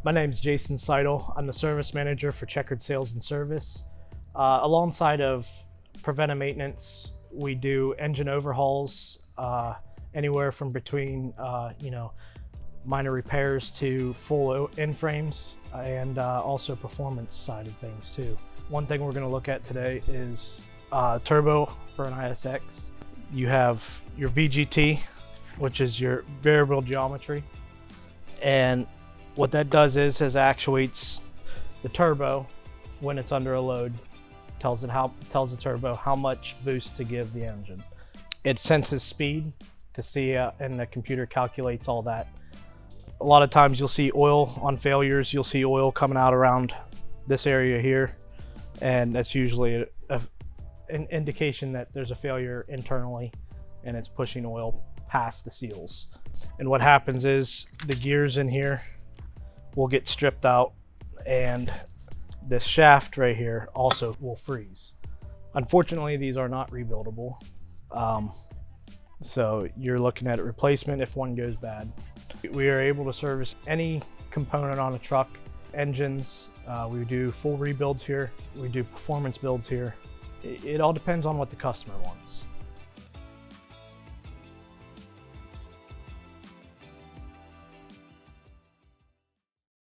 My name is Jason Seidel. I'm the service manager for Checkered Sales and Service. Alongside of preventive maintenance, we do engine overhauls, anywhere from between minor repairs to full end frames, and also performance side of things too. One thing we're going to look at today is turbo for an ISX. You have your VGT, which is your variable geometry, and what that does is actuates the turbo when it's under a load. Tells the turbo how much boost to give the engine. It senses speed to see, and the computer calculates all that. A lot of times you'll see oil on failures. You'll see oil coming out around this area here, and that's usually an indication that there's a failure internally, and it's pushing oil past the seals. And what happens is the gears in here will get stripped out, and this shaft right here also will freeze. Unfortunately, these are not rebuildable. So you're looking at a replacement if one goes bad. We are able to service any component on a truck, engines. We do full rebuilds here. We do performance builds here. It all depends on what the customer wants.